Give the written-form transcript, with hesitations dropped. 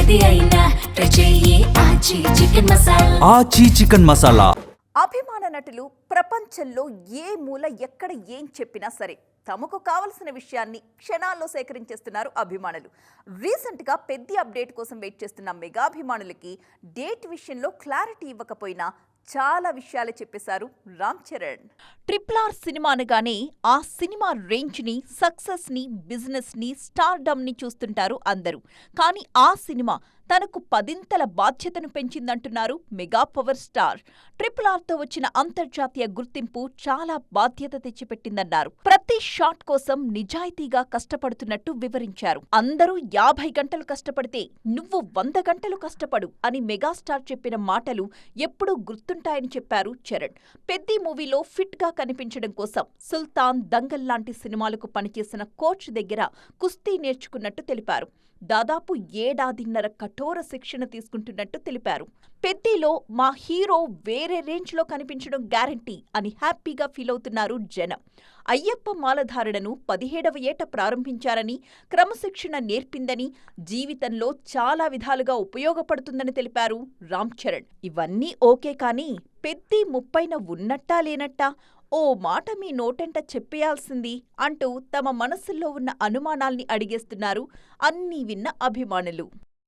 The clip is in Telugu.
ఏది అయినా ట్రై చెయ్యి ఆచి చికెన్ మసాలా. ఆచి చికెన్ మసాలా. అభిమాన నటులు ప్రపంచంలో ఏ మూల ఎక్కడ ఏం చెప్పినా సరే తమకు కావలసిన విషయాన్ని క్షణాల్లో సేకరించేస్తున్నారు అభిమానులు. రీసెంట్గా పెద్ద అప్డేట్ కోసం వెయిట్ చేస్తున్న మెగాభిమానులకి డేట్ విషయంలో క్లారిటీ ఇవ్వకపోయినా చాలా విషయాలు చెప్పేశారు రామ్ చరణ్. RRR సినిమా అనగానే ఆ సినిమా రేంజ్ని, సక్సెస్ని, బిజినెస్ని, స్టార్డమ్ని చూస్తుంటారు అందరూ. కానీ ఆ సినిమా తనకు పదింతల బాధ్యతను పెంచిందంటున్నారు మెగా పవర్ స్టార్. RRRతో వచ్చిన అంతర్జాతీయ గుర్తింపు చాలా బాధ్యత తెచ్చిపెట్టిందన్నారు. ప్రతి షాట్ కోసం నిజాయితీగా కష్టపడుతున్నట్టు వివరించారు. అందరూ 50 గంటలు కష్టపడితే నువ్వు 100 గంటలు కష్టపడు అని మెగాస్టార్ చెప్పిన మాటలు ఎప్పుడూ గుర్తుంటాయని చెప్పారు చరణ్. పెద్ది మూవీలో ఫిట్ గా కనిపించడం కోసం సుల్తాన్, దంగల్ లాంటి సినిమాలకు పనిచేసిన కోచ్ దగ్గర కుస్తీ నేర్చుకున్నట్టు తెలిపారు. దాదాపు 1.5 ఏళ్ల కఠోర శిక్షణ తీసుకుంటున్నట్టు తెలిపారు. పెద్దిలో మా హీరో వేరే రేంజ్లో కనిపించడం గ్యారంటీ అని హ్యాపీగా ఫీల్ అవుతున్నారు జనం. అయ్యప్ప మాలధారణను 17వ ఏట ప్రారంభించారని, క్రమశిక్షణ నేర్పిందని, జీవితంలో చాలా విధాలుగా ఉపయోగపడుతుందని తెలిపారు రామ్ చరణ్. ఇవన్నీ ఓకే, కానీ పెద్ది 30న ఉన్నట్టా లేనట్టా? ఓ మాట మీ నోటెంట చెప్పేయాల్సింది అంటూ తమ మనసుల్లో ఉన్న అనుమానాల్ని అడిగేస్తున్నారు అన్నీ విన్న అభిమానులు.